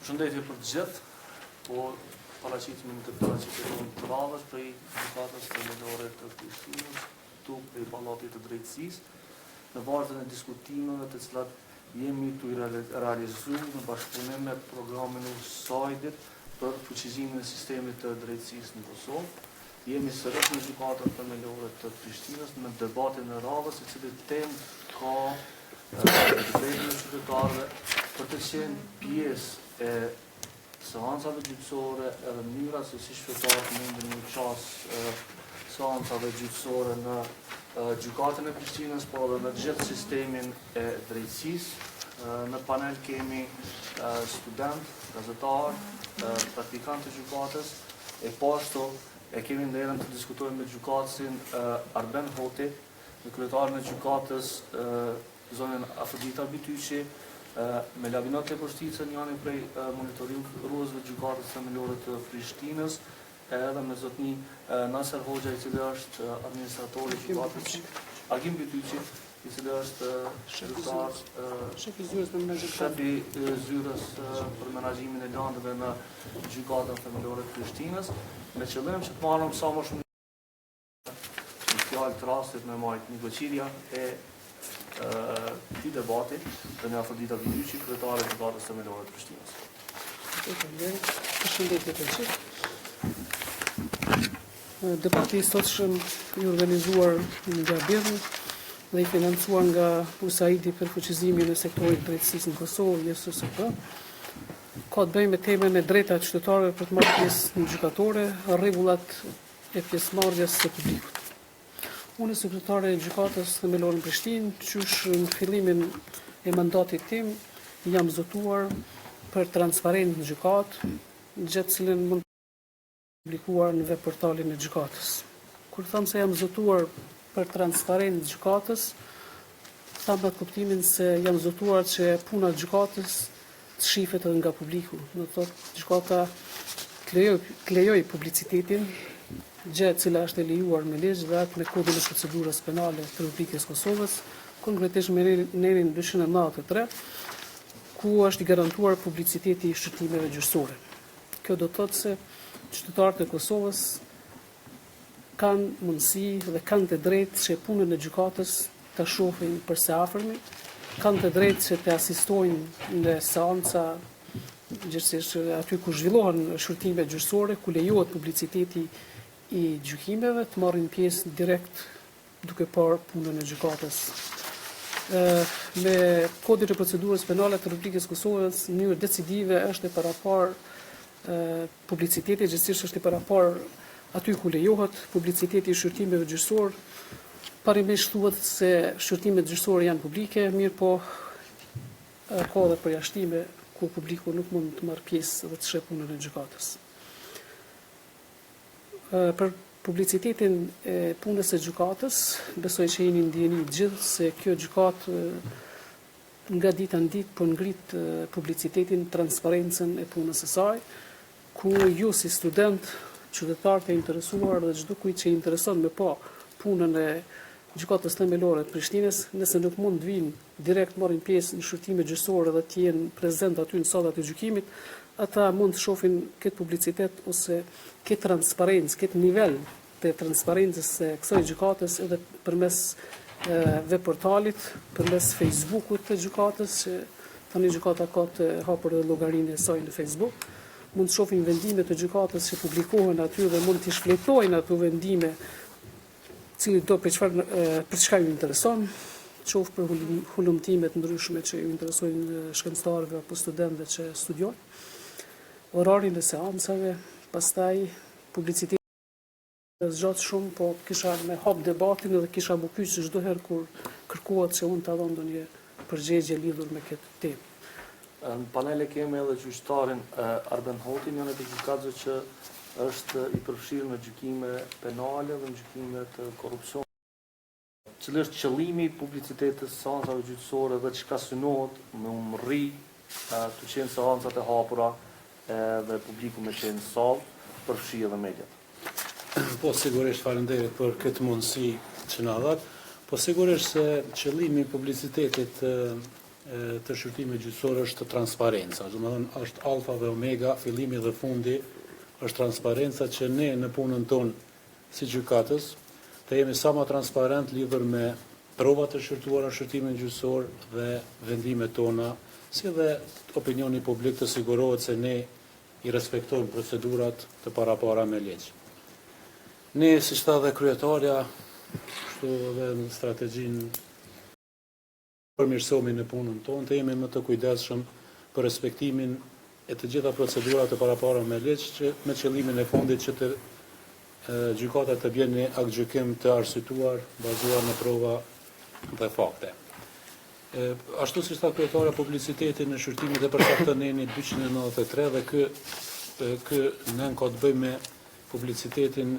Përshëndetje për të gjithë, po paraqitemi të paraqitemi të radhës për gjykatës themelore të Prishtinës, këtu për Pallatit të Drejtësisë, në bazën e diskutimeve të cilat jemi të realizuar në bashkëpunim me programin USAID-it për fuqizimin e sistemit të drejtësisë në Kosovë. Jemi sërish në gjykatën themelore të Prishtinës në debatin e radhës, i cili temë ka drejtën e qytetarëve për të qenë pjesë e seancave gjyqësore edhe mënyra se si qytetarët mundin në qasë seancave gjyqësore në gjykatën e Prishtinës, por edhe në gjithë sistemin e drejtësisë. Në panel kemi student, gazetar, praktikant të gjykatës, e pashtu e kemi nderën të diskutojmë me gjykatësin Arben Hoti, në kryetarin e gjykatës zonën Afrodita Bityqi, me Labinot e Përshticën, janë prej monitoruesve gjykatës themelore të Prishtinës, edhe me zotni Nasser Hoxha, i cili është administratori i gjykatës, Agim Bityqi, i cili është shefi zyrës për menaxhimin e landeve në gjykatën themelore të Prishtinës, me qëllim që të marrëm sa më shumë në fjalë të rastit me majt një goqirja e këtij debati dhe në Afrodita Bityqi, kryetare e gjykatës themelore të Prishtinës. Përshëndetje të gjithë. Debati i sotshëm i organizuar nga BIRN dhe i financuar nga USAID-i për fuqizimin e sektorit drejtësisë në Kosovë, JSSP, ka të bëjë me temën e drejtat e qytetarëve për të marrë pjesë në gjykatore, rregullat e pjesëmarrjes së publikut. Unë sekretare e gjykatës themelore në Prishtinë, qysh në fillimin e mandatit tim, jam zotuar për transparencë në gjykatë, gjë cilën mund të publikuar në web portalin e gjykatës. Kur them se jam zotuar për transparencë në gjykatës, tham me kuptimin se jam zotuar që puna e gjykatës të shihet edhe nga publiku. Do të thotë gjykata të lejoj publicitetin, gjë e cila është e lejuar me ligj dhe me kodin e procedurës penale të Republikës Kosovës, konkretisht me nerin 293, ku është i garantuar publiciteti i shëtimeve gjyqësore. Kjo do të thotë se qytetarët e Kosovës kanë mundësi dhe kanë të drejtë që punën e gjykatës të shohin për së afërmi, kanë të drejtë që të asistojnë në seanca, gjithsesi aty ku zhvillohen shërtime gjyqësore, ku lejohet publiciteti i gjykimeve, të marrin pjesë direkt duke parë punën e gjykatës. Me kodin e procedurës penale të Republikës Kosovës, në mënyrë decisive është e parapar publiciteti, gjithsesi është e parapar aty ku lejohet publiciteti i shërtimeve gjyqësor. Parimisht thuhet se shërtimet gjyqësore janë publike, mirë po ka edhe përjashtime ku publiku nuk mund të marrë pjesë dhe të sheh punën e gjykatës. Për publicitetin e punës e gjykatës, besoj që jeni ndjeni gjithë se kjo gjykatë nga dita në ditë po ngrit publicitetin, transparencën e punës së saj, ku ju si student, qytetarët e interesuar dhe çdo kujt që i intereson me pa punën e gjykatës themelore të Prishtinës, nëse nuk mund të vinë direkt marrin pjesë në shërtime gjyqësore dhe të jenë prezent aty në sallat e gjykimit, ata mund të shohin këtë publicitet ose këtë transparencë, këtë nivel të transparencës së kësaj gjykatës edhe përmes web portalit, përmes Facebookut të gjykatës, që tani gjykata ka të hapur edhe llogarinë e saj në Facebook. Mund të shohin vendimet e gjykatës që publikohen aty dhe mund të shfletojnë ato vendime, cili do për çka ju intereson, qoftë për hulumtimet ndryshme që ju interesojnë shkencëtarëve apo studentëve që studiojnë, orarin e seancave, pastaj publiciteti zgjat shumë, po kisha me hap debatin edhe kisha më pyet se çdo herë kur kërkohet se unë ta dhom ndonjë përgjigje lidhur me këtë temë. Në panel e kemi edhe gjyqtarin Arben Hotin, janë edhe gjykatës që është i përfshirë në gjykime penale dhe në gjykime të korrupsionit. Cili është qëllimi i publicitetit të seancave gjyqësore dhe çka synohet me umrri të qenë seancat e hapura dhe publiku me qenë sallë, përfshi edhe mediat. Po, sigurisht faleminderit për këtë mundësi që na dhat, po sigurisht se qëllimi i publicitetit të shqyrtimit gjyqësor është transparenca. Domethënë është alfa dhe omega, fillimi dhe fundi është transparenca që ne në punën tonë si gjykatës të jemi sa më transparent lidhur me provat të shqyrtuara në shqyrtimin gjyqësor dhe vendimet tona, si dhe opinioni publik të sigurohet se ne i respektojmë procedurat të parapara me ligj. Ne, siç tha dhe kryetarja, kështu edhe në strategjinë përmirësohemi në punën tonë, të jemi më të kujdesshëm për respektimin e të gjitha procedurat të parapara me ligj, me qëllimin e fundit që të gjykata të bjen në aktgjykim të arsyetuar, bazuar në prova dhe fakte. Ashtu si tha kryetara, publiciteti në shqyrtimin e përcakton në 293 dhe kë nën ka të bëjë me publicitetin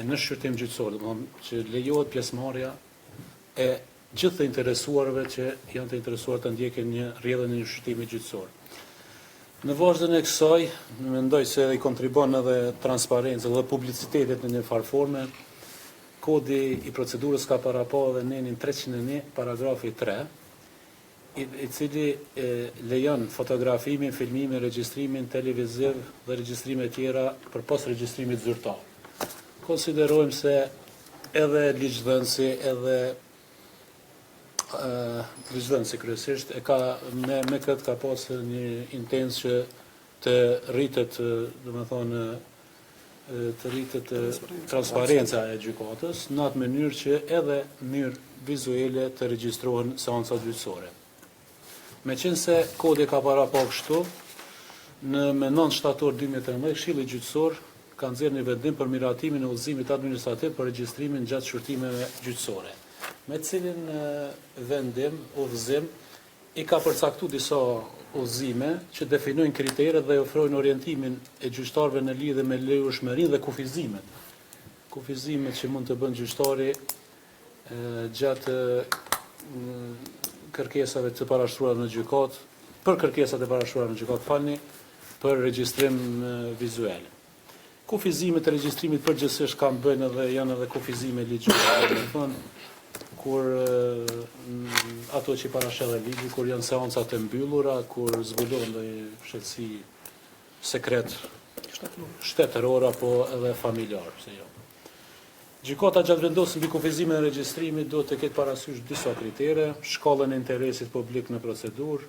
në shqyrtim gjyqësor, domethënë që lejohet pjesëmarrja e gjithë të interesuarve që janë të interesuar të ndjekin një rrjedhën e një shqyrtimi gjyqësor. Në vazhdim e kësaj, mendoj se i kontribon edhe transparencë dhe publicitetit në një farë forme. Kodi i procedurës ka paraqo edhe nenin 301 paragrafi 3, i cili lejon fotografimin, filmimin, regjistrimin televiziv dhe regjistrime tjera përpas regjistrimit zyrtar. Konsiderojmë se edhe ligjvënësi, edhe ligjvënësi kryesisht me këtë ka pasur një intens që të rritet, domethënë, të rritet transparenca e gjykatës në atë mënyrë që edhe në mënyrë vizuale të regjistrohen seancat gjyqësore. Meqense kodi ka paraqo kështu, me 9 shtator 2013 Këshilli Gjyqësor ka nxjerrë një vendim për miratimin e udhëzimit administrativ për regjistrimin gjatë shqyrtimeve gjyqësore, me cilin vendim, udhëzim, i ka përcaktuar disa udhëzime që definojnë kriteret dhe ofrojnë orientimin e gjyqtarëve në lidhje me lejueshmërinë dhe kufizimet. Kufizimet që mund të bën gjyqtari gjatë kërkesave të parashtruara në gjykat, për kërkesat e parashtruara në gjykat, për regjistrim vizual. Kufizimet e regjistrimit përgjithsisht janë edhe kufizime ligjore, domethënë kur ato që parashë dhe ligji, kur janë seancat e mbyllura, kur zbulon ndonjë shëtësi sekret shtetëror apo edhe familjar, pse jo. Gjykata gjatë vendosjes mbi kufizimin e regjistrimit duhet të ketë parasysh disa kritere: shkallën e interesit publik në procedurë,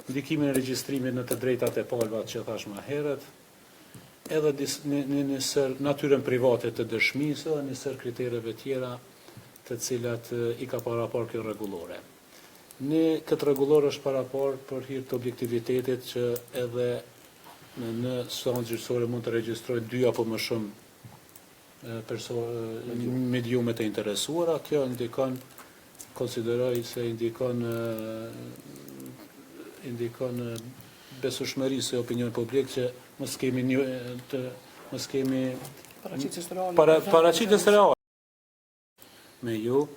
ndikimin e regjistrimit në të drejtat e palëvat që thash më herët, edhe një natyrën private të dëshmisë dhe një sër kritereve tjera të cilat i ka parapar kjo rregullore. Këtë rregullor është parapar për hir të objektivitetit që edhe në seancë gjyqësore mund të regjistrojnë 2 apo më shumë mediume të interesuara. Kjo indikon, konsideroj se indikon besueshmëri se opinion publik që mos kemi paraqitjes reale me ju.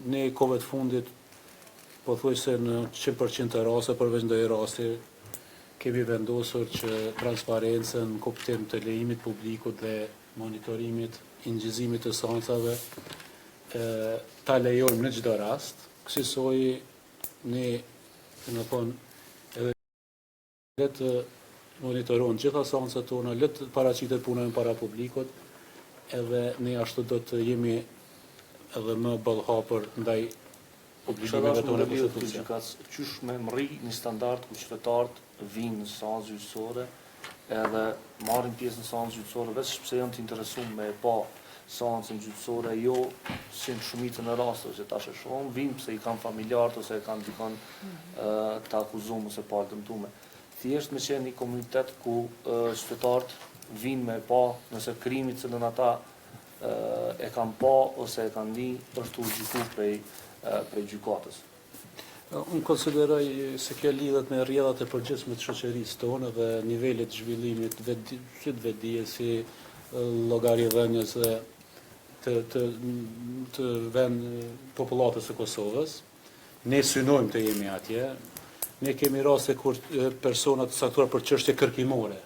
Ne kohëve të fundit, pothuajse në 100% të raste, përveç ndonjë rasti, kemi vendosur që transparencën në kuptim të lejimit publikut dhe monitorimit, ingjizimit të seancave ta lejojmë në çdo rast. Kësaj ne le të monitoron gjitha seancat tona, le të paraqitet puna para publikut, edhe ne ashtu do të jemi edhe më ballhapur ndaj obligimeve tona konstitucionale. Qysh me mri një standard ku qytetarët vinë në seancë gjyqësore edhe marrin pjesë në seancë gjyqësore vetëm sepse janë të interesuar me pa seancën gjyqësore, jo si në shumicën e rasteve që tash e shohim, vinë pse i kanë familjarët ose e kanë dikon të akuzuar ose pa dëmtuar. Thjesht me qenë një komunitet ku qytetarët vinë me pa nëse krimi që në ata e kanë pa ose e kanë di është u gjyku prej gjykatës. Unë konsideroj se kjo lidhet me rrjedhat e përgjithshme të shoqërisë tonë dhe nivelet të zhvillimit të vetdijes si llogaridhënies të vend popullatës së Kosovës. Ne synojmë të jemi atje. Ne kemi raste kur persona të caktuar për çështje kërkimore.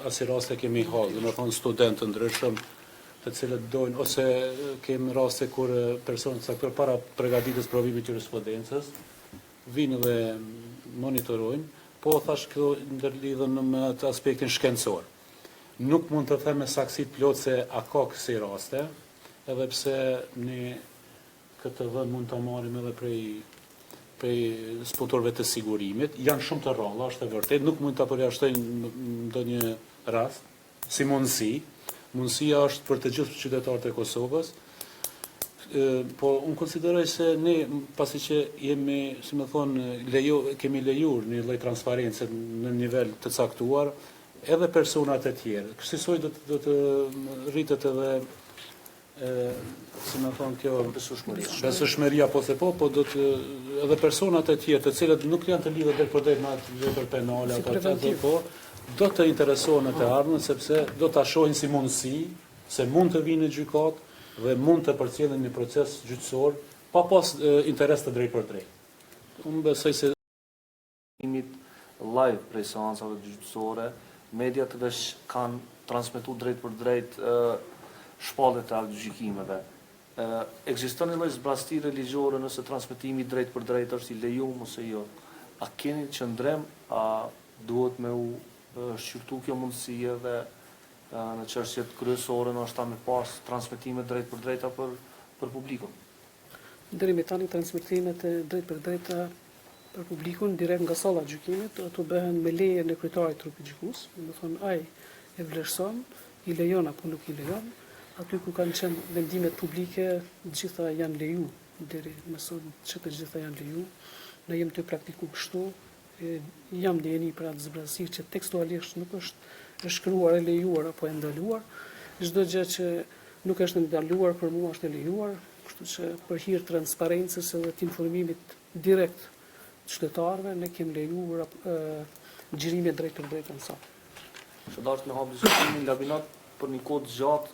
Asi raste kemi hallë, domethënë studentë të ndryshëm të cilët dojnë, ose kemi raste kur persona të caktuar para përgatitjes provimit të jurisprudencës, vinë dhe monitorojnë, po thash këto ndërlidhen me atë aspektin shkencor. Nuk mund të them me saksi plot se a ka kësi raste, edhe pse ne këtë vend mund ta marrim edhe prej spotorëve të sigurimit. Janë shumë të rralla, është e vërtet, nuk mund ta përjashtojnë ndonjë rast si mundësi. Mundësia është për të gjithë qytetarët e Kosovës. Po unë konsideroj se ne, pasi që jemi, si më thonë, kemi lejuar një lloj transparence në nivel të caktuar, edhe personat e tjerë. Kësaj do të rritet edhe si më thonë kjo besueshmëria po do të edhe personat e tjerë të cilët nuk janë të lidhur drejt për drejt me atë vepër penale apo do të interesohen në të ardhmen sepse do ta shohin si mundësi se mund të vinë në gjykatë dhe mund të përcjellen një proces gjyqësor pa pas interes të drejt për drejt. Unë besoj se live prej seancave gjyqësore, mediat vesh kanë transmetuar drejt për drejt shpalljet e gjykimeve. Ekziston një lloj zbrasti religjore nëse transmetimi drejt për drejt është i lejuar ose jo. A keni qëndrem, a duhet me u shqyrtu kjo mundësie dhe në çështjet kryesore ndoshta me pas transmetime drejt për drejta për publikun? Deri me tani transmetimet e drejt për drejta për publikun direkt nga salla e gjykimit ato bëhen me lejen e kryetarit të trupit gjykues, do të thonë ai e vlerëson, i lejon apo nuk i lejon. Aty ku kanë qenë vendimet publike, gjitha janë leju, deri më sot që të gjitha janë leju. Ne jemi të praktiku kështu, jam ndjeni për atë zbrasi që tekstualisht nuk është shkruar e lejuar apo e ndaluar. Çdo gjë që nuk është ndaluar për mua është e lejuar, kështu që për hir transparencës edhe të informimit direkt të qytetarëve ne kemi lejuar xhirimin drejt për drejt në sa. Shëndarës me hap diskutimin labinat për një kohë gjatë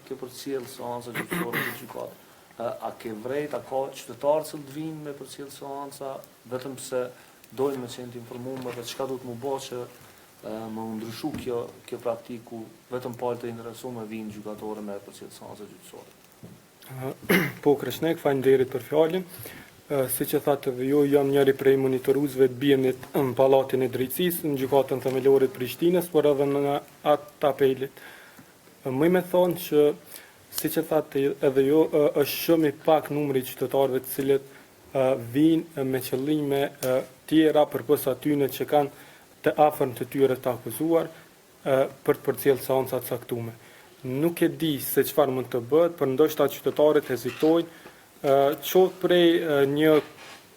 ke përcjell seanca gjyqësore të gjykatë. A ke vrejt, a ka qytetarë që të vinë me përcjell seanca, vetëm se dojnë me qenë të informuar dhe çka duhet më bëj që më ndryshu kjo praktiku, vetëm palë të interesuar vinë gjykatore me përcjell seanca gjyqësore. Po Krishnek, faleminderit për fjalën. Siç e thatë edhe ju, jam njëri prej monitoruesve të bjenit në Pallatin e Drejtësisë, në gjykatën themelore të Prishtinës, por edhe në atë të apelit. Më me thonë që, si që thatë edhe jo, është shumë i pak numri qytetarëve të cilët vinë me qëllime tjera përpos atyne që kanë të afërm të tyre të akuzuar për të përcjellë seanca të caktuara. Nuk e di se çfarë mund të bëhet, por ndoshta qytetarët hezitojnë qoftë prej një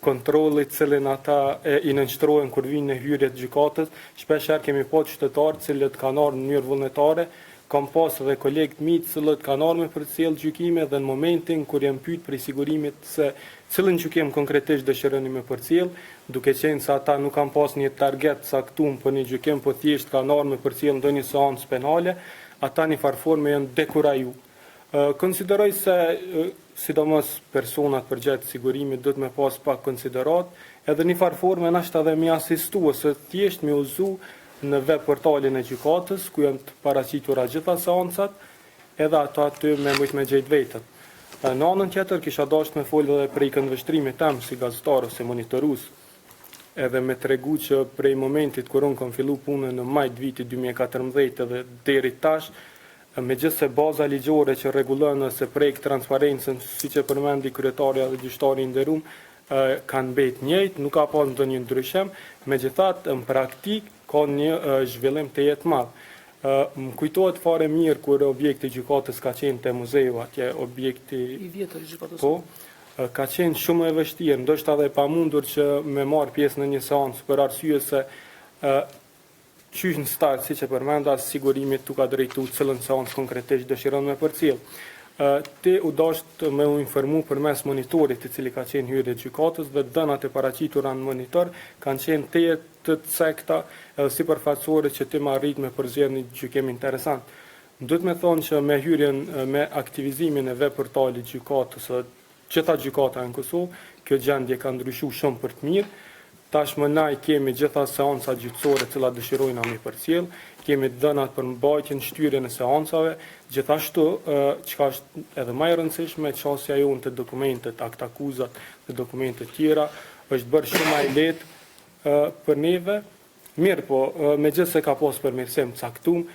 kontrolli cilën ata i nënshtrohen kur vinë në hyrje të gjykatës. Shpeshherë kemi pa qytetarë cilët kanë ardhur në mënyrë vullnetare. Kam pas edhe kolegë të mi të cilët kanë ardhur me përcjell gjykime dhe në momentin kur jam pyet për sigurimit se cilën gjykim konkretisht dëshironi me përcjell, duke qenë se ata nuk kanë pas një target caktuar për një gjykim, po thjesht kanë ardhur me përcjell ndonjë seancë penale, ata në farë forme janë dekurajuar. Konsideroj se sidomos personat përgjatë sigurimit do të me pas pak konsiderat, edhe një farë forme nashta dhe mi asistu ose thjesht mi uzu në web portalin e gjykatës, ku janë të paraqitura gjitha seancat, edhe ato aty me mujt me gjejt vetën. Në anën tjetër kisha dashur me folë edhe për këndvështrimin tim si gazetar ose monitorues, edhe me tregu që prej momentit kur unë kam fillu punën në maj të vitit 2014 edhe deri tash, megjithse baza ligjore që rregullon ose prek transparencën, siç e përmendi kryetaria dhe gjyqtari i nderuar, kanë mbet njëjtë, nuk ka pas ndonjë ndryshim, megjithatë në praktik ka një zhvillim të jetë madh. Më kujtohet fare mirë kur objekti i gjykatës ka qenë te muzeu, atje objekti i vjetër i gjykatës. Po, ka qenë shumë e vështirë, ndoshta edhe e pamundur që me marr pjesë në një seancë për arsye se qysh në start, si që përmenda, sigurimit tu ka drejtu cilën seancë konkretisht dëshiron me përcjell. Ti u dasht me u informu përmes monitorit i cili ka qenë hyrje të gjykatës dhe dënat e paraqitura në monitor kanë qenë të cekta edhe sipërfaqësore që ti më arrit me përzgjedhë një gjykim interesant. Duhet me thonë që me hyrjen me aktivizimin e web portalit gjykatës së gjitha gjykata në Kosovë, kjo gjendje ka ndryshuar shumë për të mirë. Tashmë na kemi gjitha seanca gjyqësore të cilat dëshirojnë mi përcjell, kemi dhënat për mbajtjen, shtyrjen e seancave, gjithashtu çka është edhe më e rëndësishme, çështja jonë të dokumentet, aktakuzat dhe dokumente tjera, është bërë shumë më i lehtë për neve. Mirë po, me gjithë se ka pas përmirësim caktum,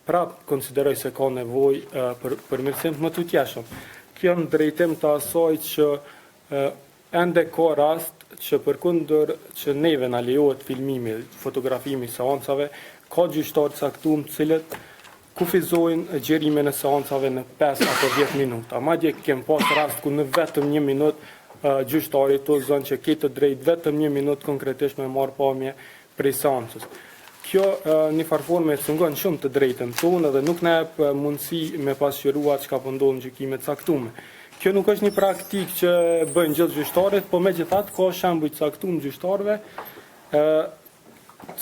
prap konsideroj se ka nevojë për përmirësim më të tjeshëm. Kjo në drejtim të asaj që ende ka rast që përkundër që neve na lejohet filmimi, fotografimi i seancave, ka gjyqtarë caktum të cilët kufizojnë gjerimin e seancave në 5 apo 10 minuta. Madje kem pas rast ku në vetëm 1 minutë gjyqtari të zonë që ke të drejtë vetëm 1 minutë konkretisht me marrë pamje prej seancës. Kjo një farforme cungon shumë të drejtën tonë dhe nuk na jep mundësi me pasqyrua çka po ndodh në gjykime të caktuara. Kjo nuk është një praktikë që bëjnë gjithë gjyqtarët, po megjithatë ka shembuj të caktuar gjyqtarëve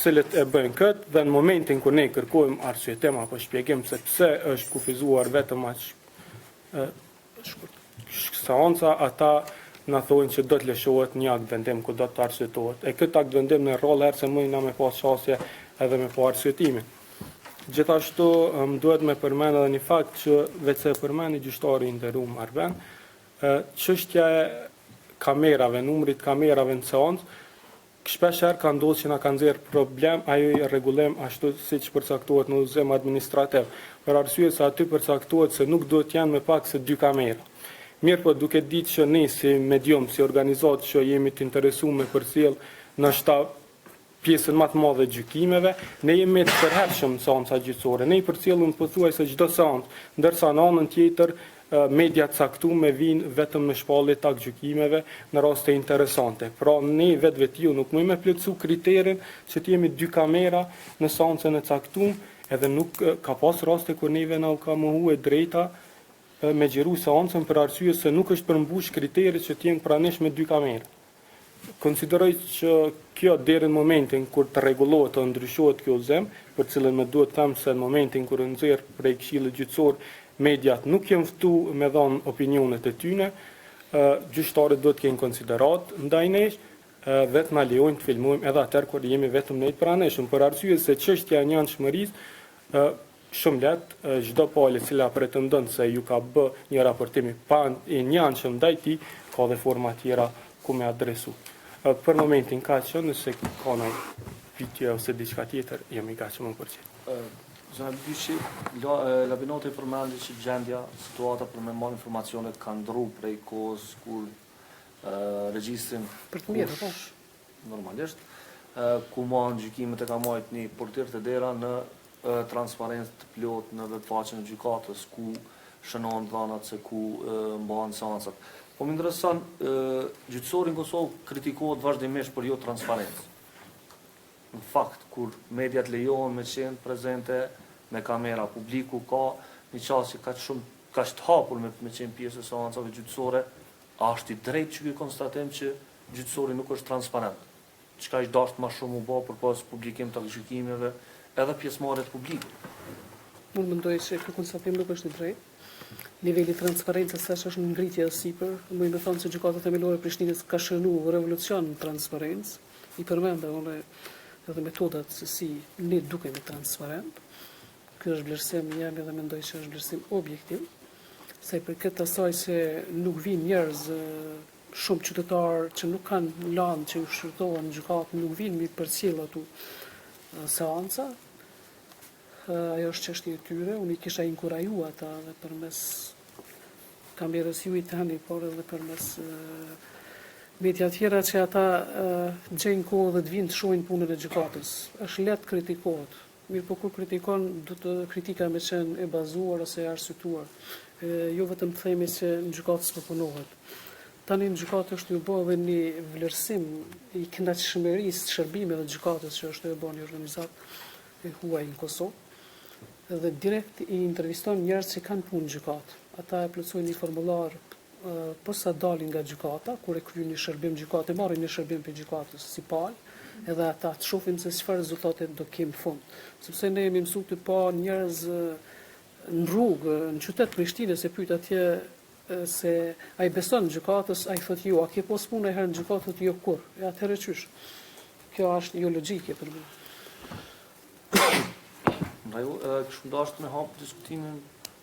cilët e bëjnë këtë dhe në momentin kur ne kërkojmë arsyetim apo shpjegim se pse është kufizuar vetëm aq seanca, ata na thonë që do të lëshohet një akt vendim ku do të arsyetohet. E këtë akt vendim në rrallë herë se mëjnë me pas shasje edhe me pa arsyetimin. Gjithashtu më duhet me përmend edhe një fakt që veç se përmendi gjyqtari i nderuar Arben, çështja e kamerave, numrit kamerave në seancë, shpesh herë ka ndodhur që na ka nxjerr problem ajo i rregullim ashtu siç përcaktohet në udhëzim administrativ, për arsye se aty përcaktohet se nuk duhet të janë më pak se 2 kamera. Mirë po duke ditë që ne si medium, si organizatë që jemi të interesuar me përcjell ndoshta pjesën më të madhe gjykimeve, ne jemi të përhershëm në seanca gjyqësore. Ne i përcjellim pothuajse çdo seancë, ndërsa në anën tjetër media caktuar vijnë vetëm në shpallje të gjykimeve në raste interesante. Pra ne vetveti nuk mundemi me plotësu kriterin që të jemi 2 kamera në seancën e caktuar, edhe nuk ka pas raste kur neve na ka mohuar drejta me gjeru seancën për arsye se nuk është përmbush kriterit që të jenë pranesh me 2 kamera. Konsideroj që kjo deri në momentin kur të rregullohet të ndryshohet kjo udhëzim, për cilën më duhet të them se në momentin kur nxjerr prej Këshillit Gjyqësor mediat nuk janë ftuar me dhënë opinionet e tyre, gjyqtarët duhet të kenë konsiderat ndaj nesh dhe të na lejojnë të filmojmë edhe atëherë kur jemi vetëm ne të praneshëm, për arsye se çështja e njanshmërisë shumë lehtë çdo palë e cila pretendon se ju ka bë një raportim pa i njanshëm ndaj tij, ka dhe forma tjera ku me adresu. Për momentin ka që nëse ka në pyetje ose diçka tjetër, jam i gatshëm për çfarë. Zona Byshi, labinoti përmendi që gjendja, situata për me marrë informacionet ka ndru prej kohës kur regjistrin Për të mirë, po. Normalisht, ku marrë gjykimet e ka marrë një portir të dera në transparencë të plot në webfaqen e gjykatës, ku shënon dhanat se ku mbahen seancat. Po më intereson, gjyqësori në Kosovë kritikohet vazhdimisht për jo transparencë. Në fakt, kur mediat lejohen me qenë prezente me kamera, publiku ka një qasje ka të hapur me qenë pjesë e seancave gjyqësore, a është i drejtë që ky konstatim që gjyqësori nuk është transparent? Çka është dashur më shumë u bë përpas publikim të gjykimeve edhe pjesëmarrjet publike? Unë mendoj se ky konstatim nuk është i drejtë. Niveli i transparencës është në ngritje e sipër. Më i thonë se gjykata themelore e Prishtinës ka shënuar revolucion në transparencë. I përmenda unë edhe metodat se si ne dukemi transparent. Ky është vlerësim jam edhe mendoj se është vlerësim objektiv. Se për këtë asaj se nuk vinë njerëz shumë qytetarë që nuk kanë lanë që u shërtohen në gjykatë, nuk vinë mi përcjell ato seanca. Ajo është çështje e tyre, unë i kisha inkuraju ata dhe përmes kamerës ju i tani, por edhe përmes media tjera që ata gjejnë kohë dhe të vinë të shohin punën e gjykatës. Është lehtë kritikohet. Mirë po kur kritikon, do të kritika me qenë e bazuar ose e arsyetuar. Jo vetëm të themi se në gjykatë s'po punohet. Tani në gjykatë është ju bë edhe një vlerësim i kënaqësishmërisë të shërbimeve të gjykatës që është e bën një organizatë e huaj në Kosovë. Dhe direkt i interviston njerëz që kanë punë në gjykatë. Ata e plotësojnë një formular përsa dalin nga gjykata, kur e kryejnë një shërbim gjykate, marrin një shërbim për gjykatës si palë, edhe ata të shohin se çfarë rezultate do kemë në fund. Sepse ne jemi mësuar të pa njerëz në rrugë, në qytet Prishtinës, e pyet atje se ai beson në gjykatës, ai thotë jo, a ke pas punë herë në gjykatë, thotë jo kur. E atëherë çysh? Kjo është jo logjike për mua. Ndaj kështu dashur me hap diskutimin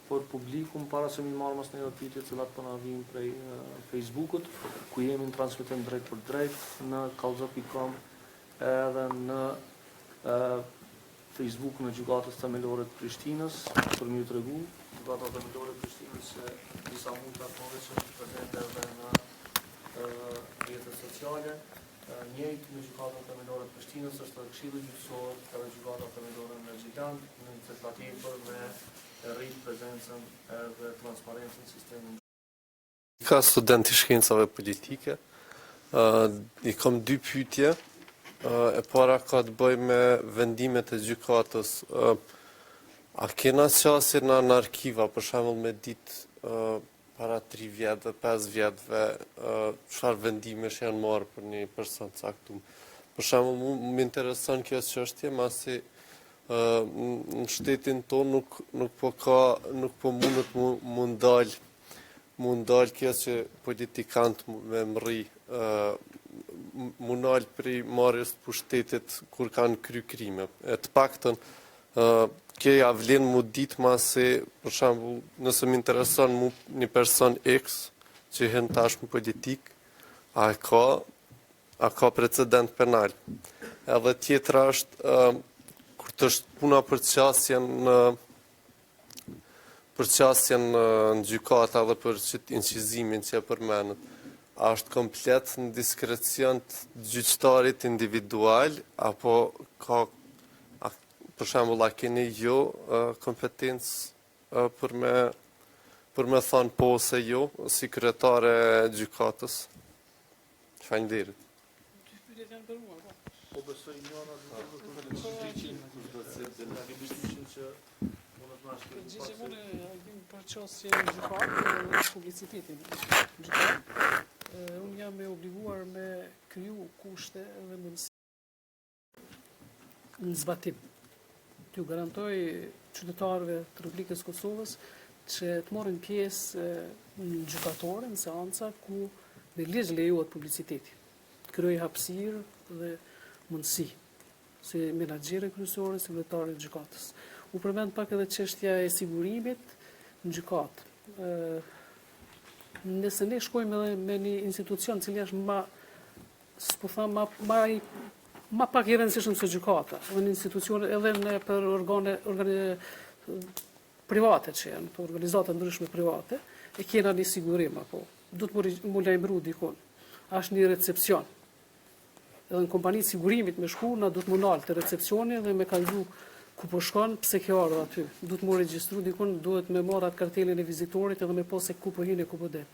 për publikun para se mi marrë mas një pyetje të cilat po na vijnë prej Facebookut, ku jemi në transmetim drejt për drejt në kallzo.com edhe në Facebook në Gjykatës Themelore të Prishtinës për m'ju tregu Gjykata Themelore të Prishtinës se disa mund të që prezente edhe në rrjetet sociale. Njëjtë në Gjykatën Themelore të Prishtinës është Këshilli Gjyqësor edhe Gjykata Themelore në Xhiland, në një tjetër me rrit prezencën edhe transparencën sistemin. Ka student i shkencave politike, i kam dy pyetje. E para ka të bëj me vendimet e gjykatës. A kena qasje në arkiva, për shembull me ditë para 3 vjetëve, 5 vjetëve, çfarë vendimesh janë marrë për një person caktuar. Për shembull, më intereson kjo çështje, masi në shtetin tonë nuk po mundet mu ndal kjo që politikant me mri munal prej marrjes të pushtetit kur kanë kry krime. E të paktën kjo ja vlen mu ditë masi, për shembull, nëse më intereson mu një person X që hyn tashmë politik, a ka precedent penal. Edhe tjetra është kur të është puna për qasjen në gjykata dhe për incizimin që e përmenët, a është komplet në diskrecion të gjyqtarit individual, apo ka, për shembull, a keni jo kompetencë për me thonë po ose jo, si kryetare e gjykatës? Faleminderit. Po besoj njëra Gjithë unë vim për qasje në gjykatë, publicitetin në gjykatë. Unë jam e obliguar me kriju kushte dhe mundësi në zbatim. T'ju garantoj qytetarëve të Republikës Kosovës që të marrin pjesë në gjykatore, në seanca ku me ligj lejohet publiciteti. Të krijoj hapësirë dhe mundësi si menaxhere kryesore, sekretari i gjykatës. U përmend pak edhe çështja e sigurimit në gjykatë. Nëse ne shkojmë edhe me një institucion cili është ma pak i rëndësishëm se gjykata, edhe në institucione edhe për organe private që janë, për organizata ndryshme private, e kena një sigurim, apo du të mu lajmëru dikon. Është një recepcion. Edhe në kompani sigurimit me shku, na du të mu nalë të recepcioni dhe me kalzu ku po shkon, pse kjo ardhë aty. Du të mu regjistru dikun, duhet me marrë atë kartelin e vizitorit edhe me pose ku po hin e ku po del.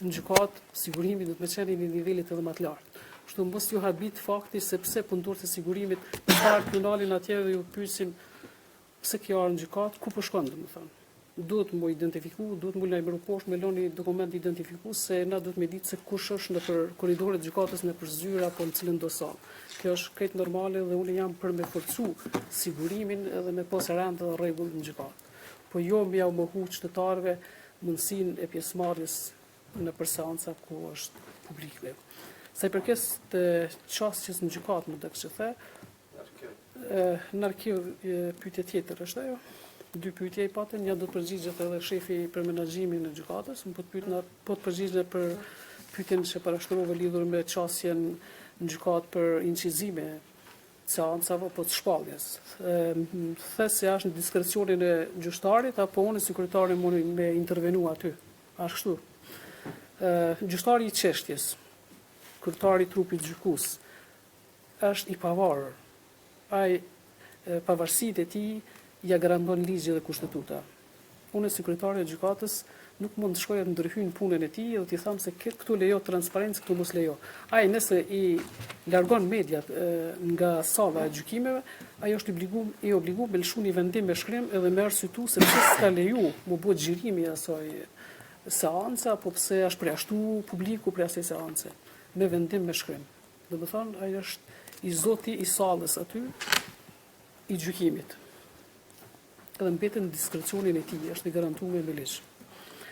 Në gjykatë, sigurimi du të me qenë një nivelit edhe më të lartë. Kështu mos ju habit fakti sepse punëtorët e sigurimit parë tunalin atje dhe ju pyesin pse kjo ardhë në gjykatë, ku po shkon, domethënë. Duhet mu identifiku, duhet mu lajmëru poshtë me loni dokument identifiku se na duhet me ditë se kush është në për koridoret gjykatës në për zyra apo në cilën do salë. Kjo është krejt normale dhe unë jam për me forcu sigurimin edhe me pas rend dhe rregull në gjykatë. Po jo më ja u mohu qytetarëve mundësinë e pjesëmarrjes në për seanca ku është publike. Sa i përket të çastjes në gjykatë, më dek që the, në arkiv pyetje tjetër është ajo. 2 pyetje i patën, një do të përgjigjet edhe shefi për menaxhimin e gjykatës, më po të përgjigjet për pyetjen që parashtrove lidhur me çastjen në gjykatë për incizime seancave apo të shpalljes. The se është në diskrecionin e gjyqtarit apo unë si kryetari mundi me intervenu aty. Ashtu kështu. Gjyqtari i çështjes, kryetari i trupit gjykues, është i pavarur. Ai pavarësitë e tij ja garanton ligji dhe kushtetuta. Unë si kryetari i gjykatës nuk mund të shkoj të ndryhyj punën e tij dhe t'i them se këtu lejo transparencë, këtu mos lejo. Ai nëse i largon mediat nga salla e gjykimeve, ai është i obliguar me lëshu një vendim me shkrim edhe me arsyetu se pse s'ka leju mu bëhet xhirimi i asaj seance apo pse është përjashtu publiku për asaj seance me vendim me shkrim. Domethënë ai është i zoti i sallës aty i gjykimit. Edhe mbetet në diskrecionin e tij, është i garantuar me ligj.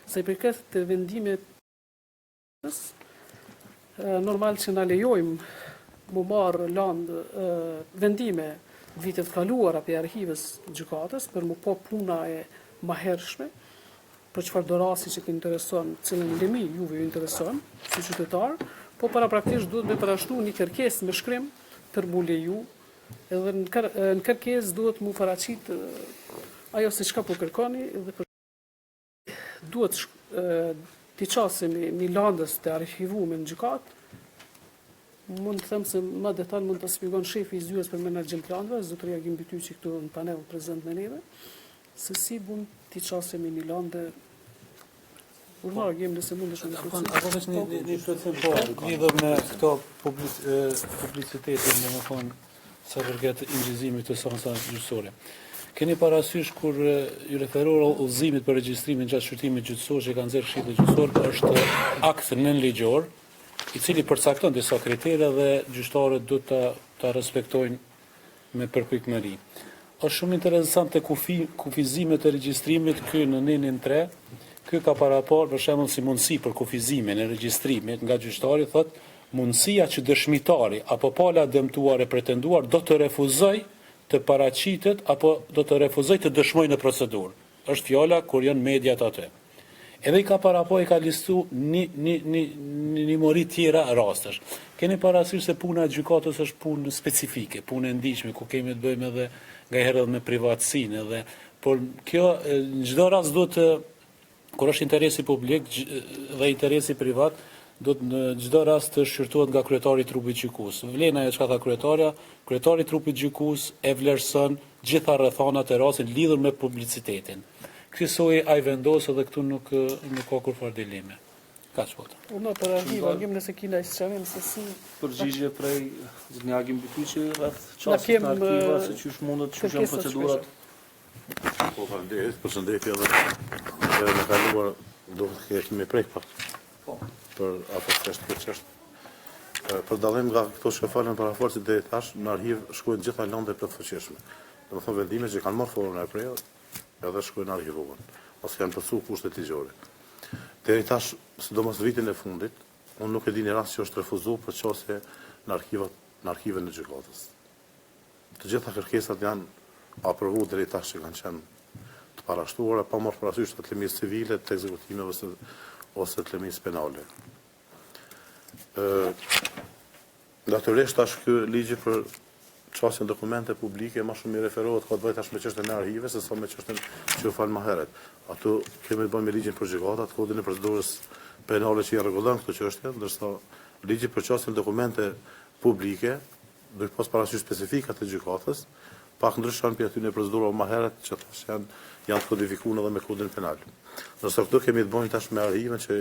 Sa i përket të vendimet, normal që na lejojmë mu marrë vendime vitet kaluara për arkives gjykatës, për mu po puna e mahershme, për çfarë do rasti që të intereson, cilën lemi juve ju intereson, si qytetar, po parapraktisht duhet me parashtu një kërkesë me shkrim për mu leju, edhe në kërkesë duhet mu paraqit ajo se çka po kërkoni, edhe për duhet t'i qasemi landës të archivume në gjykat, mund të them se më detaj mund të shpjegon shefi i zyres për menaxhim planëve, zotëria Agim Bytyçi këtu në panel prezant me neve, se si mund t'i qasemi një landë urnar Agim nëse mund të shkojmë. Apo vetëm një procent po, lidhur me këto publicitetin, domethënë sa përket injizimit të sansa gjyqësore. Keni parasysh kur ju referuar udhëzimit për regjistrimin gjatë shqyrtimit gjyqësor që ka nxjerrë Këshilli Gjyqësor është akt nënligjor, i cili përcakton disa kritere dhe gjyqtarët duhet ta respektojnë me përpikmëri. Është shumë interesante kufizimet e regjistrimit ky në nenin 3. Ky ka parapar për shembull si mundësi për kufizimin e regjistrimit nga gjyqtari thotë mundësia që dëshmitari apo pala dëmtuar e pretenduar do të refuzoj të paraqitet apo do të refuzoj të dëshmoj në procedurë. Është fjala kur janë mediat atë. Edhe i ka parapoj, i ka listu një mori tjera rastesh. Keni parasysh se puna e gjykatës është punë specifike, punë e ndihshme, ku kemi të bëjmë edhe ngaherë edhe me privatësinë edhe, por kjo në çdo rast duhet kur është interesi publik dhe interesi privat, do të në çdo rast të shqyrtohet nga kryetari i trupit gjykues. Vlen ajo çka tha kryetari i trupit gjykues e vlerëson gjitha rrethanat e rastit lidhur me publicitetin. Kësaj ai vendos edhe këtu nuk ka kurfar dileme. Kaq po. Unë për argim nëse kina isçanim se si Përgjigje prej zotëria Agim Bytyçi rreth çastit të arkiva se çysh mundet çysh janë procedurat. Po faleminderit, përshëndetje edhe në kaluar do të kemi prej pak. Po. Për ato çështë. Për dallim nga këto që falen para forcit deri tash, në arkiv shkruajnë gjitha lëndet të fuqishme. Domethënë vendimet që kanë marrë formën e prerë, edhe shkruajnë arkivuar, ose kanë përcjell kushtet ligjore. Deri tash, sidomos vitin e fundit, unë nuk e di një rast që është refuzuar për çështje në arkivet në gjykatës. Të gjitha kërkesat janë aprovuar deri tash që kanë qenë të parashtuara pa marrë parasysh të lëmisë civile, të ekzekutimeve ose të lëmisë penale. Natyrisht tash ky ligj për çështjen dokumente publike më shumë i referohet ka të bëjë tash me çështjen e arkive se sa me çështjen që u fal më herët. Ato kemi të bëjmë me ligjin për gjykatat, kodin e procedurës penale që i rregullon këtë çështje, ndërsa ligji për çështjen dokumente publike, duke pas parasysh specifikat e gjykatës, pak ndryshon për aty në procedurë më herët që tash janë të kodifikuar edhe me kodin penal. Ndërsa këtu kemi të bëjmë tash me arkiven që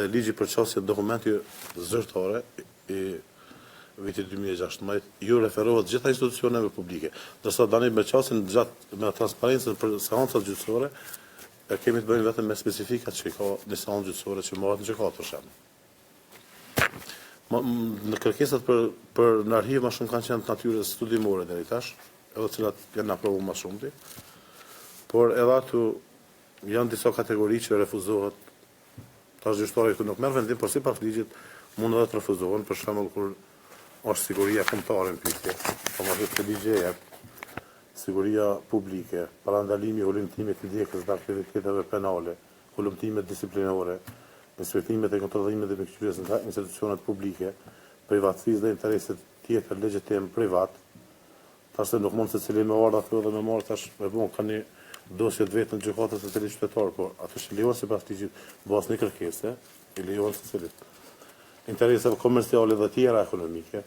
ligji për çështjen dokumenti zyrtare i vitit 2016 ju referohet gjitha institucioneve publike. Ndërsa tani me çështjen gjatë me transparencën për seancat gjyqësore kemi të bëjmë vetëm me specifikat që ka në seancë gjyqësore që marrën në gjykatë për shembull. Në kërkesat për në arkiv më shumë kanë qenë të natyrës studimore deri tash, edhe të cilat janë aprovuar më shumti. Por edhe ato janë disa kategori që refuzohet. Tash gjyqtari këtu nuk merr vendim, por sipas ligjit mund edhe të refuzohen, për shembull kur është siguria kombëtare në pyetje, po më thotë ligji siguria publike, parandalimi i hulumtimit të ndjekës dhe aktiviteteve penale, hulumtimet disiplinore, inspektimet e kontrollimit dhe mbikëqyrjes nga institucionet publike, privatësisë dhe intereset tjetër legjitim privat. Tash nuk mund se cili me ardha thotë dhe me marr tash me bon kanë dosje të vetën gjykatës së cilit qytetar, por ato që lejohen sipas ligjit bazë në kërkesë, i lejohen së cilit interesave komerciale dhe tjera ekonomike,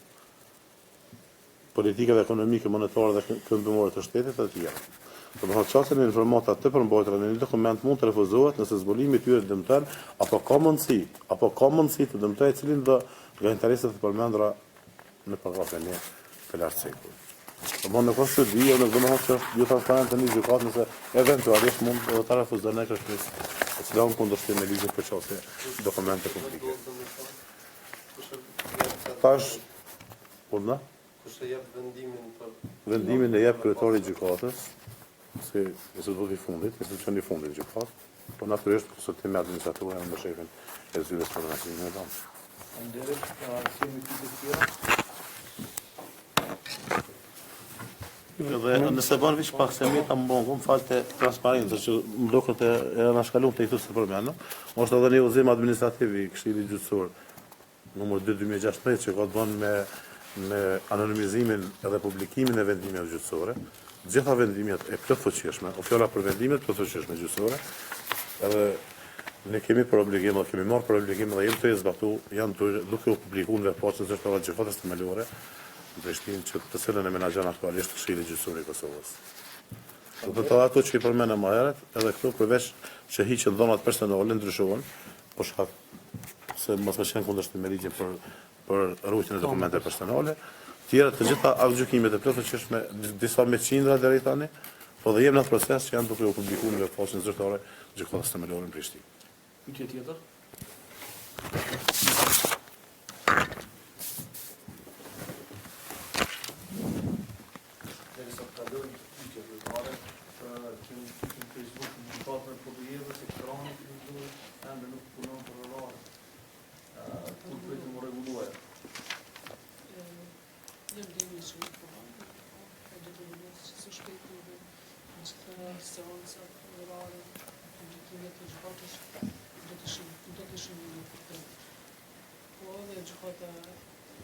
politike dhe ekonomike, monetare dhe këmbimore të shtetit dhe tjera. Domethënë çështja e informata të përmbajtura në një dokument mund të refuzohet nëse zbulimi i tyre dëmton apo ka mundësi të dëmtojë cilin do nga interesat e përmendura në paragrafin e pelartësisë. Domethënë në kusht të di, në domethënë që ju transparent në gjykatë nëse eventualisht mund të refuzojnë në kërkesë, e cila unë kundërshtim me ligjin për çështje dokumente publike. Tash, urna? Kush e jep vendimin për Vendimin e jep kryetari i gjykatës, si instituti i fundit, institucioni i fundit gjykatë, por natyrisht konsultimi administrator me shefin e zyres për organizimin e dhënë. Faleminderit, kemi pyetje të tjera. Edhe nëse bën viç pak se meta më falte transparencë që blokët e anashkalum të i thosë për me, është edhe një udhëzim administrativ i Këshillit Gjyqësor numër 2/2016 që ka të bënë me anonimizimin edhe publikimin e vendimeve gjyqësore. Gjitha vendimet e plotfuqishme, o fjala për vendimet plotfuqishme gjyqësore, edhe ne kemi për obligim, dhe kemi marrë për obligim dhe jemi të zbatu, janë duke u publikuar në veçorën e zyrtarit gjykatës themelore në Prishtinë që të cilën e menaxhon aktualisht Këshilli Gjyqësor i Kosovës. Do të ato që i përmendëm më herët, edhe këtu përveç që hiqen dhonat personale ndryshohen, për shkak se mos ka qenë kundërshtim me ligjin për rrugën e dokumenteve personale, tjera të gjitha aktgjykimet e plotfuqishme, disa me qindra deri tani, po dhe jemi në atë proces që janë duke u publikuar në veçorën zyrtare gjykatës themelore në Prishtinë. Pyetje tjetër? Derisa të kalojmë pyetje zyrtare, kemi në Facebook në partner problemeve se ekrani ende nuk punon për orare. Ku duhet të rregullohet? Jam dini që nuk punon, do të bëhet së shpejti në seanca orare, publikimet e gjykatës do të shumë një. Po edhe gjykata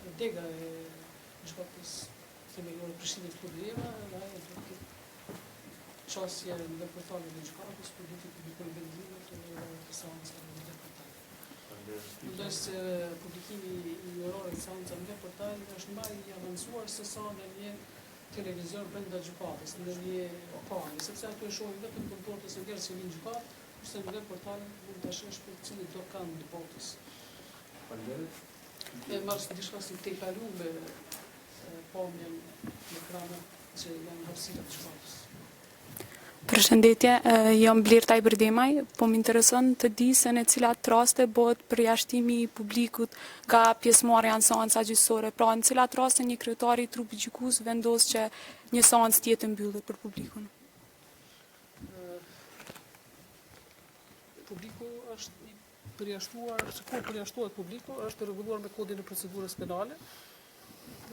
e dega e gjykatës themelore Prishtinës problema, dhe ajo do të ketë qasje në portalin e gjykatës, për do të publikojnë vendimet e seancave në portal. Mendoj se publikimi i orareve të seancave në portal është më i avancuar se sa në një televizor brenda gjykatës, në një ekrani, sepse aty e shohin vetëm kontorët e njerëzve që vinë në gjykatë, kurse në portal mund ta shesh për cilin do kanë në botës. Faleminderit. E marrë diçka si te kalu me pamjen në ekrane që janë hapësira të gjykatës. Përshëndetje, jam Blerta Ibrdemaj, po më intereson të di se në cilat raste bëhet përjashtimi i publikut nga pjesëmarrja në seanca gjyqësore. Pra në cilat raste një kryetar i trupit gjykues vendos që një seancë të jetë mbyllur për publikun. Publiku është i përjashtuar, se kur përjashtohet publiku, është rregulluar me kodin e procedurës penale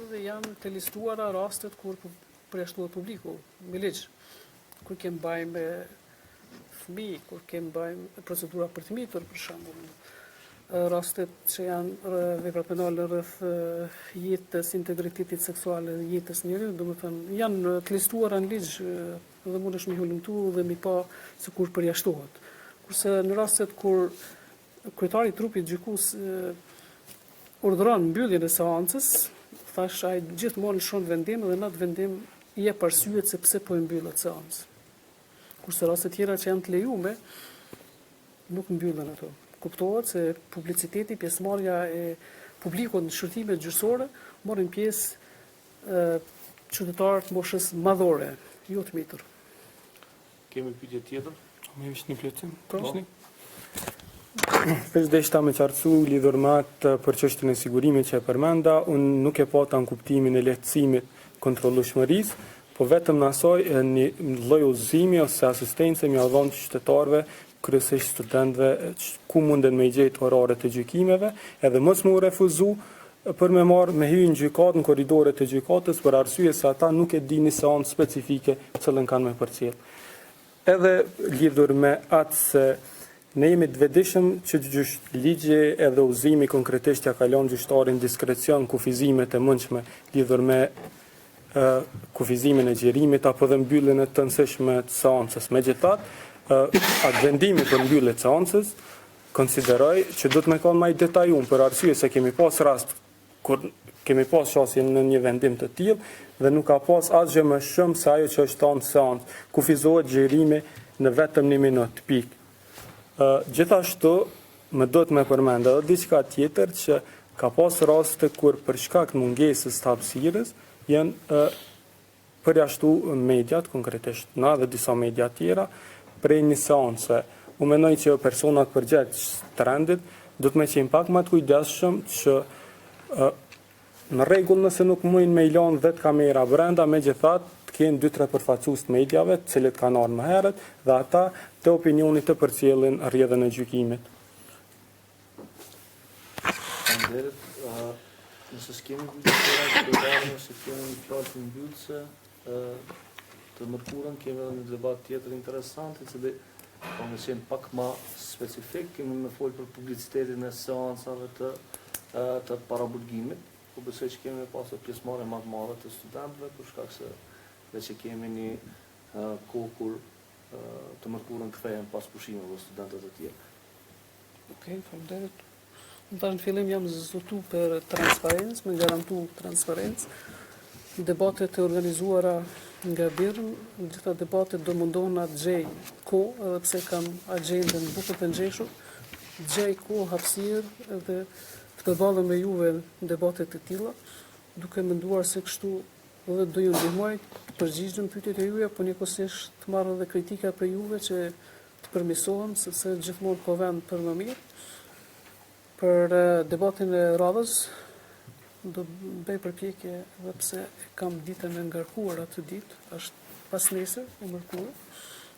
dhe janë të listuara rastet kur përjashtohet publiku me ligj. Kur kemë bajmë me fëmijë, kur kemë bajmë procedura për të mitur, për shembull, rastet që janë vepra penale rreth jetës, integritetit seksual dhe jetës njeriut, domethënë janë të listuara në ligj dhe mundesh mi hulumtu dhe mi pa se kur përjashtohet. Kurse në rastet kur kryetari i trupit gjykues urdhëron mbylljen e seancës, thash ai gjithmonë lëshon vendim dhe në atë vendim i jep arsyet se pse po e mbyllet seancë. Kurse raste tjera që janë të lejume, nuk mbyllen ato. Kuptohet se publiciteti, pjesëmarrja e publikut në shërtimet gjyqësore morrin pjesë qytetarët moshës madhore, jo të mitur. Kemi pyetje tjetër? Me vish një plotësim? Po. Veç dhe ishta me qartësu lidhur me atë për çështjen e sigurimit që e përmenda, unë nuk e pata në kuptimin e lehtësimit kontrollueshmërisë, po vetëm në asoj një lloj udhëzimi ose asistence më dhënë qytetarëve, kryesisht studentëve, ku munden me i gjetë oraret e gjykimeve, edhe mos më u refuzu për me marrë me hyrë në gjykatë, në korridoret e gjykatës, për arsye se ata nuk e dinin seancë specifike cilën kanë me përcjell. Edhe lidhur me atë se ne jemi të vetëdijshëm që ligji edhe udhëzimi konkretisht ja kalon gjyqtarin diskrecion kufizimet e mundshme lidhur me kufizimin e gjerimit apo dhe mbylljen e të nësishme të seancës. Megjithatë, atë vendimi për mbyllje të seancës konsideroj që do të më kanë më detajuar për arsye se kemi pas rast kur kemi pas qasje në një vendim të tillë dhe nuk ka pas asgjë më shumë se ajo që është thënë seancë, kufizohet gjerimi në vetëm 1 minutë pikë. Gjithashtu më do të më përmend edhe diçka tjetër që ka pas raste kur për shkak të mungesës të hapësirës janë përjashtu mediat, konkretisht na dhe disa media tjera, prej një seance. Unë mendoj që personat përgjegjës trendit do të më qenë pak më të kujdesshëm që në rregull nëse nuk mundin me i lënë 10 kamera brenda, megjithatë të kenë 2-3 përfaqësues të mediave, të cilët kanë ardhur më herët dhe ata të opinionit të përcjellin rrjedhën e gjykimit. Faleminderit. Nëse s'kemi pyetje tjera, do të se kemi një fjalë të mbyllëse, të mërkurën kemi edhe një debat tjetër interesant, i cili ka më qenë pak ma specifik, kemi me folë për publicitetin e seansave të parabulgimit, ku besoj që kemi pasur pjesëmarrje më të madhe të studentëve, për shkak se dhe që kemi një kohë kur të mërkurën kthehen pas pushimeve studentët e tjerë. Okej, faleminderit. Tash në fillim jam zotu për transparencë, me garantu transparencë. Debatet e organizuara nga BIRN, gjitha debatet do mundohen atë gjej kohë, edhe pse kam agjendën bukur të ngjeshur, gjej kohë, hapësirë edhe të përballem me juve në debatet e tilla, duke menduar se kështu edhe do ju ndihmoj të përgjigjem pyetjet e juaja, po njëkohësisht të marr edhe kritika për juve që të përmirësohem, sepse gjithmonë ka vend për më mirë. Për debatin e radhës, do bëj përpjekje edhe pse kam ditën e ngarkuar atë ditë, është pas nesër e mërkurë.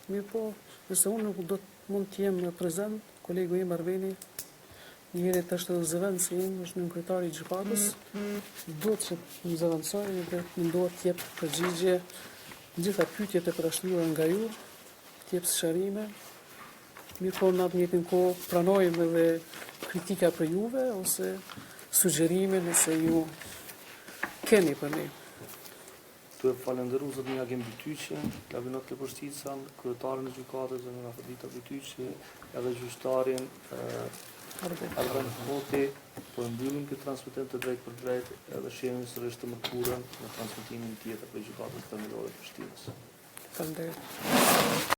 Mirë po, nëse unë nuk do të mund të jem prezent, kolegu im Arveni, njëri të është edhe zëvendës im, është nënkryetari i gjykatës, do të që më zëvendësoj dhe mundohet të jep përgjigje gjitha pyetjet e përshtatshme nga ju, të jep sqarime. Mirë po, në atë njëjtën kohë pranojmë edhe kritika për juve ose sugjerime nëse ju keni për ne. Tu e falenderu zotrin Agim Bytyqi, Labinot Lepërshtica, kryetarin e gjykatës Zotrin Afrodita Bytyqi, edhe gjyqtarin Arben Hoti, për mbyllim këtë transmetim të drejt për drejt, edhe shihemi sërish të mërkurën në transmetimin tjetër për gjykatës themelore të Prishtinës. Faleminderit.